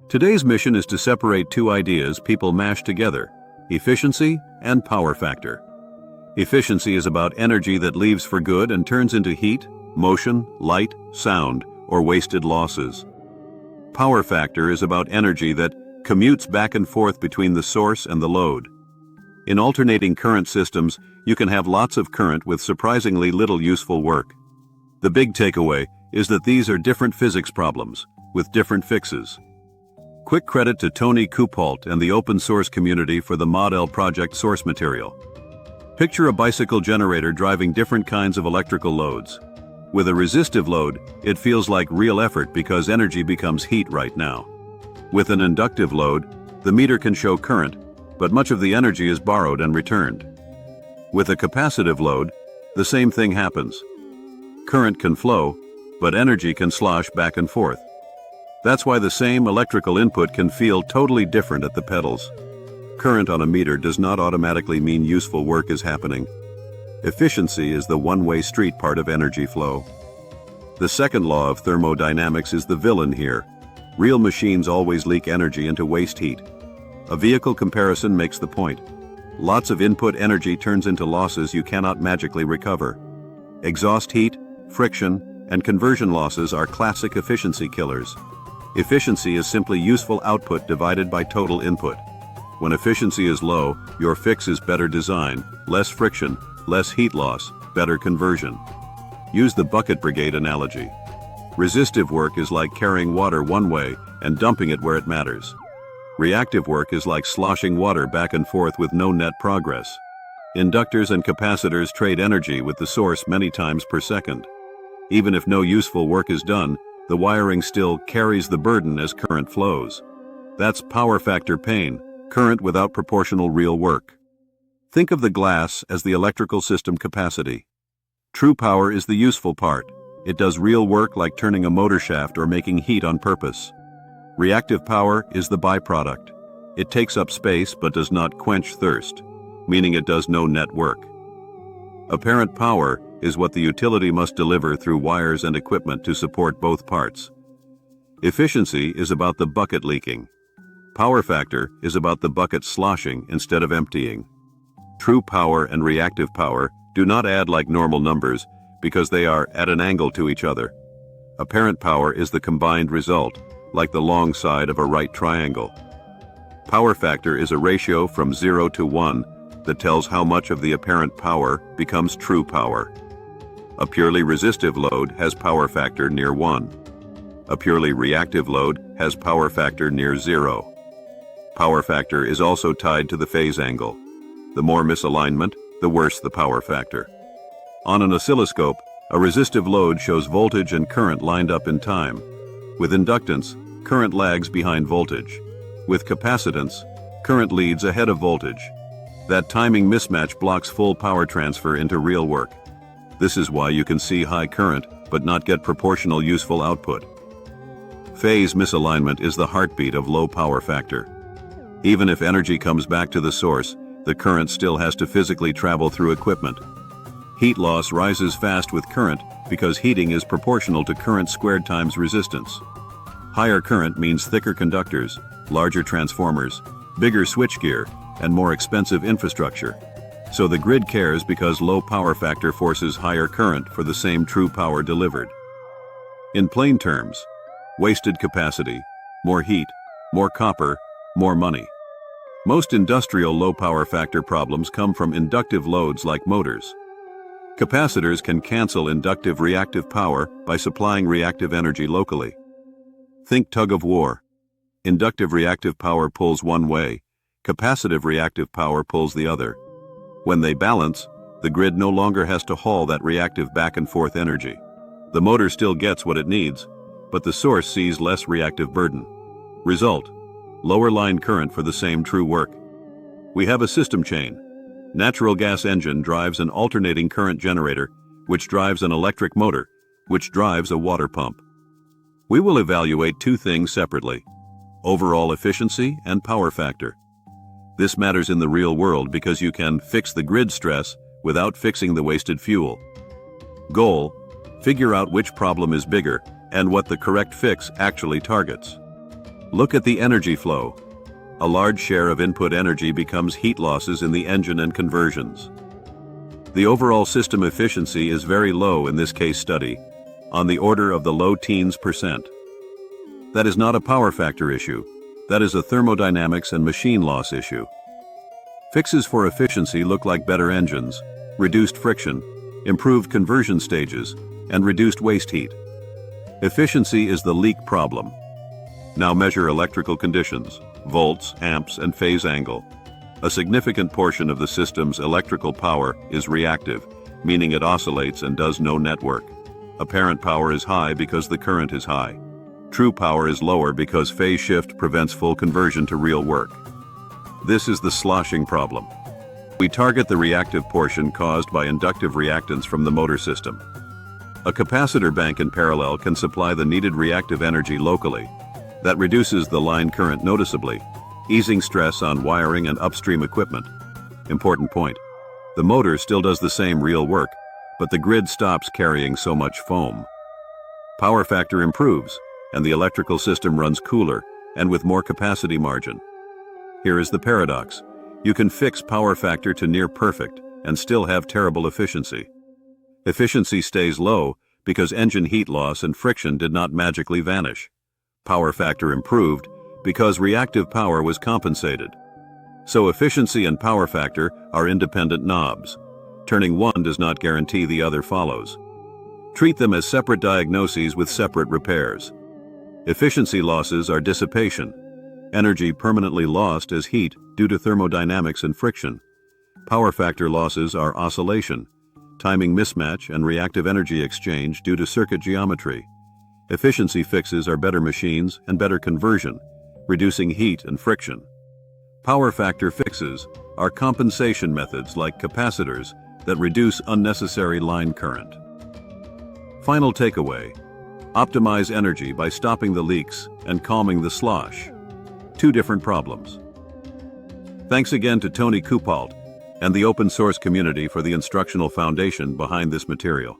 Today's mission is to separate two ideas people mash together: efficiency and power factor. Efficiency is about energy that leaves for good and turns into heat, motion, light, sound, or wasted losses. Power factor is about energy that commutes back and forth between the source and the load. In alternating current systems, you can have lots of current with surprisingly little useful work. The big takeaway is that these are different physics problems, with different fixes. Quick credit to Tony Kuphaldt and the open source community for the Model project source material. Picture a bicycle generator driving different kinds of electrical loads. With a resistive load, it feels like real effort because energy becomes heat right now. With an inductive load, the meter can show current, but much of the energy is borrowed and returned. With a capacitive load, the same thing happens. Current can flow, but energy can slosh back and forth. That's why the same electrical input can feel totally different at the pedals. Current on a meter does not automatically mean useful work is happening. Efficiency is the one-way street part of energy flow. The second law of thermodynamics is the villain here. Real machines always leak energy into waste heat. A vehicle comparison makes the point. Lots of input energy turns into losses you cannot magically recover. Exhaust heat, friction, and conversion losses are classic efficiency killers. Efficiency is simply useful output divided by total input. When efficiency is low, your fix is better design, less friction, less heat loss, better conversion. Use the bucket brigade analogy. Resistive work is like carrying water one way and dumping it where it matters. Reactive work is like sloshing water back and forth with no net progress. Inductors and capacitors trade energy with the source many times per second. Even if no useful work is done, the wiring still carries the burden as current flows. That's power factor pain, current without proportional real work. Think of the glass as the electrical system capacity. True power is the useful part. It does real work like turning a motor shaft or making heat on purpose. Reactive power is the byproduct. It takes up space but does not quench thirst, meaning it does no net work. Apparent power is what the utility must deliver through wires and equipment to support both parts. Efficiency is about the bucket leaking. Power factor is about the bucket sloshing instead of emptying. True power and reactive power do not add like normal numbers because they are at an angle to each other. Apparent power is the combined result, like the long side of a right triangle. Power factor is a ratio from 0 to 1 that tells how much of the apparent power becomes true power. A purely resistive load has power factor near 1. A purely reactive load has power factor near 0. Power factor is also tied to the phase angle. The more misalignment, the worse the power factor. On an oscilloscope, a resistive load shows voltage and current lined up in time. With inductance, current lags behind voltage. With capacitance, current leads ahead of voltage. That timing mismatch blocks full power transfer into real work. This is why you can see high current but not get proportional useful output. Phase misalignment is the heartbeat of low power factor. Even if energy comes back to the source, the current still has to physically travel through equipment. Heat loss rises fast with current because heating is proportional to current squared times resistance. Higher current means thicker conductors, larger transformers, bigger switchgear, and more expensive infrastructure. So the grid cares because low power factor forces higher current for the same true power delivered. In plain terms, wasted capacity, more heat, more copper, more money. Most industrial low power factor problems come from inductive loads like motors. Capacitors can cancel inductive reactive power by supplying reactive energy locally. Think tug of war. Inductive reactive power pulls one way, capacitive reactive power pulls the other. When they balance, the grid no longer has to haul that reactive back and forth energy. The motor still gets what it needs, but the source sees less reactive burden. Result: lower line current for the same true work. We have a system chain. Natural gas engine drives an alternating current generator, which drives an electric motor, which drives a water pump. We will evaluate two things separately: overall efficiency and power factor. This matters in the real world because you can fix the grid stress without fixing the wasted fuel. Goal: figure out which problem is bigger and what the correct fix actually targets. Look at the energy flow. A large share of input energy becomes heat losses in the engine and conversions. The overall system efficiency is very low in this case study, on the order of the low teens %. That is not a power factor issue, that is a thermodynamics and machine loss issue. Fixes for efficiency look like better engines, reduced friction, improved conversion stages, and reduced waste heat. Efficiency is the leak problem. Now measure electrical conditions, volts, amps, and phase angle. A significant portion of the system's electrical power is reactive, meaning it oscillates and does no network. Apparent power is high because the current is high. True power is lower because phase shift prevents full conversion to real work. This is the sloshing problem. We target the reactive portion caused by inductive reactance from the motor system. A capacitor bank in parallel can supply the needed reactive energy locally. That reduces the line current noticeably, easing stress on wiring and upstream equipment. Important point. The motor still does the same real work, but the grid stops carrying so much foam. Power factor improves, and the electrical system runs cooler and with more capacity margin. Here is the paradox. You can fix power factor to near perfect and still have terrible efficiency. Efficiency stays low because engine heat loss and friction did not magically vanish. Power factor improved because reactive power was compensated. So efficiency and power factor are independent knobs. Turning one does not guarantee the other follows. Treat them as separate diagnoses with separate repairs. Efficiency losses are dissipation, energy permanently lost as heat due to thermodynamics and friction. Power factor losses are oscillation, timing mismatch and reactive energy exchange due to circuit geometry. Efficiency fixes are better machines and better conversion, reducing heat and friction. Power factor fixes are compensation methods like capacitors that reduce unnecessary line current. Final takeaway: optimize energy by stopping the leaks and calming the slosh. Two different problems. Thanks again to Tony Kuphaldt and the open source community for the instructional foundation behind this material.